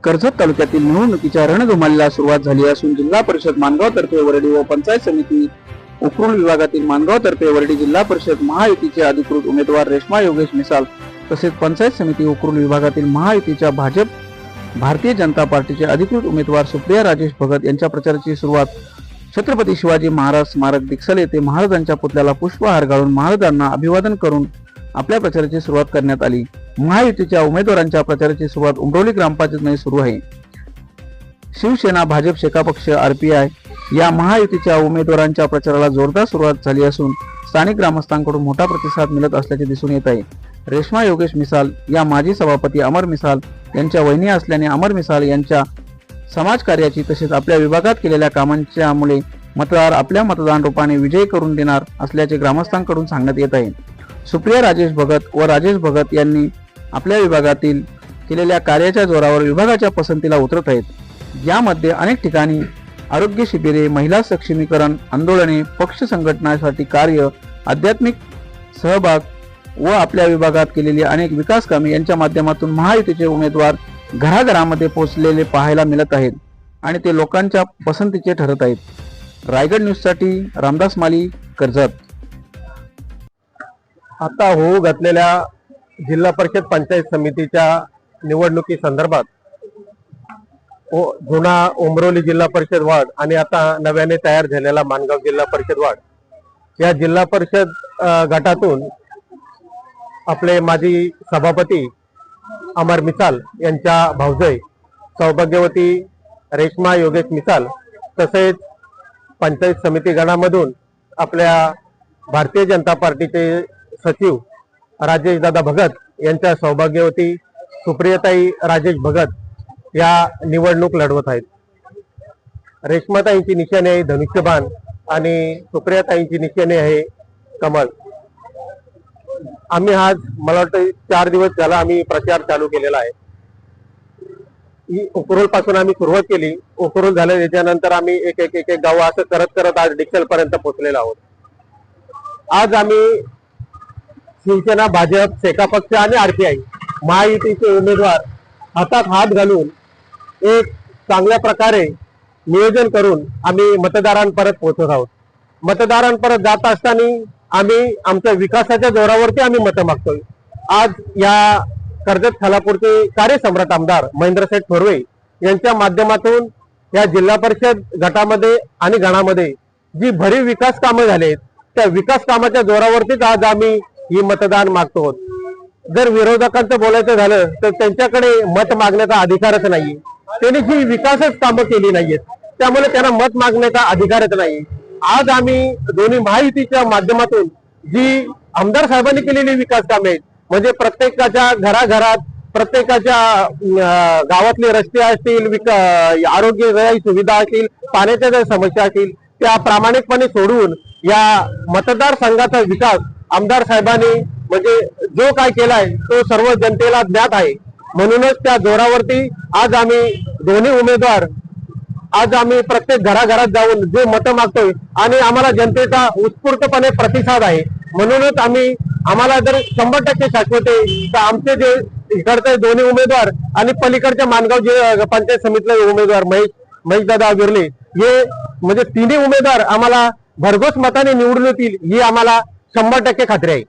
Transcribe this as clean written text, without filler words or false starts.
कर्जत तालुक्यातील निवडणुकीच्या रणधुमाळीला सुरुवात झाली असून जिल्हा परिषद मानगाव तर्फे वरडी व पंचायत समिती उकरूल विभागातील मानगाव तर्फे वरडी जिल्हा परिषद महायुतीचे अधिकृत उमेदवार रेश्मा योगेश मिसाल तसेच पंचायत समिती उकरूल विभागातील महायुतीच्या भारतीय जनता पार्टीचे अधिकृत उमेदवार सुप्रिया राजेश भगत यांच्या प्रचाराची सुरुवात छत्रपती शिवाजी महाराज स्मारक दिक्सल येथे महाराजांच्या पुतळ्याला पुष्पहार घालून महाराजांना अभिवादन करून आपल्या प्रचाराची सुरुवात करण्यात आली। महायुतीच्या उमेदवारांच्या प्रचाराची सुरुवात उमरोली ग्रामपंचायतीमध्ये सुरू आहे। शिवसेना, भाजप, शेका पक्ष, आरपीआय या महायुतीच्या उमेदवारांच्या प्रचाराला जोरदार सुरुवात झाली असून स्थानिक ग्रामस्थांकडून मोठा प्रतिसाद मिळत असल्याचे दिसून येत आहे। रेश्मा योगेश मिसाल या माजी सभापती अमर मिसाल यांच्या वहिनी असल्याने अमर मिसाल यांच्या समाजकार्याची तसेच आपल्या विभागात केलेल्या कामांच्यामुळे मतदार आपल्या मतदान रूपाने विजयी करून देणार असल्याचे ग्रामस्थांकडून सांगण्यात येत आहे। सुप्रिया राजेश भगत व राजेश भगत यांनी आपल्या विभागातील केलेल्या कार्याच्या जोरावर विभागाच्या पसंतीला उतरत आहेत। यामध्ये अनेक ठिकाणी आरोग्य शिबिरे, महिला सक्षमीकरण आंदोलने, पक्ष संघटनासाठी कार्य, आध्यात्मिक सहभाग व आपल्या विभागात केलेली अनेक विकास कामे यांच्या माध्यमातून महायुतीचे उमेदवार घराघरामध्ये पोहोचलेले पाहायला मिळत आहेत आणि ते लोकांच्या पसंतीचे ठरत आहेत। रायगड न्यूज साठी रामदास माली, कर्जत। आता होऊ घातलेल्या जिल्हा परिषद पंचायत समितीच्या निवडणुकी संदर्भात जुना उमरोली जिल्हा परिषद वार्ड आणि आता नव्याने तयार झालेला मानगाव जिल्हा परिषद वार्ड या जिल्हा परिषद गटातून आपले माजी सभापती अमर मिसाल यांच्या भाऊजाई सौभाग्यवती रेश्मा योगेश मिसाल तसेच पंचायत समिती गणामधून आपल्या भारतीय जनता पार्टीचे सचिव राजेश दादा भगत यांच्या सौभाग्यवती सुप्रियाताई राजेश भगत या निवडणूक लढवत आहेत। रेश्माताईंची निशाणी आहे धनुष्यबाण आणि सुप्रियाताईंची निशाणी आहे कमळ। आम्ही आज मला वाटतं 4 दिवस झाला आम्ही प्रचार चालू केलेला आहे। उकरूल पासून आम्ही सुरुवात केली। उकरूल झालं त्याच्यानंतर आम्ही एक एक गाव असं करत करत आज डिक्सल पर्यंत पोहोचलेलो आहोत। आज आम्ही शिवसेना, भाजप, शेका पक्ष आणि आरपीआय महायुतीचे उमेदवार हातात हात घालून एक चांगल्या प्रकारे नियोजन करून आम्ही मतदारांपर्यंत पोहोचत आहोत। मतदारांपर्यंत जात असताना आम्ही आमच्या विकासाच्या जोरावरती आम्ही मतं मागतोय। आज या कर्जत खालापूरचे कार्यसम्राट आमदार महेंद्रशेठ थोरवे यांच्या माध्यमातून या जिल्हा परिषद गटामध्ये आणि गणामध्ये जी भरीव विकास कामं झालेत त्या विकास कामाच्या जोरावरतीच आज आम्ही ही मतदान मागतो। जर विरोधकांचं बोलायचं झालं तर त्यांच्याकडे मत मागण्याचा अधिकारच नाही। त्यांनी जी विकासच कामं केली नाहीयेत त्यामुळे त्यांना मत मागण्याचा अधिकारच नाही। आज आम्ही दोन्ही महायुतीच्या माध्यमातून जी आमदार साहेबांनी केलेली विकास कामे आहेत म्हणजे प्रत्येकाच्या घराघरात, प्रत्येकाच्या गावातले रस्ते असतील, आरोग्य सुविधा असतील, पाण्याच्या ज्या समस्या असतील त्या प्रामाणिकपणे सोडवून या मतदारसंघाचा विकास आमदार साहेबांनी म्हणजे जो काय केलाय तो सर्व जनतेला ज्ञात आहे। म्हणूनच त्या जोरावरती आज आम्ही दोन्ही उमेदवार आज आम्ही प्रत्येक घराघरात जाऊन जे मतं मागतोय आणि आम्हाला जनतेचा उत्स्फूर्तपणे प्रतिसाद आहे। म्हणूनच आम्हाला जर 100% शाश्वत आहे तर आमचे जे इकडचे दोन्ही उमेदवार आणि पलीकडच्या मानगाव जे पंचायत समितीचे उमेदवार महेश दादा विर्ले हे म्हणजे तिन्ही उमेदवार आम्हाला भरघोस मताने निवडून येतील ही आम्हाला 100% खात्री आहे।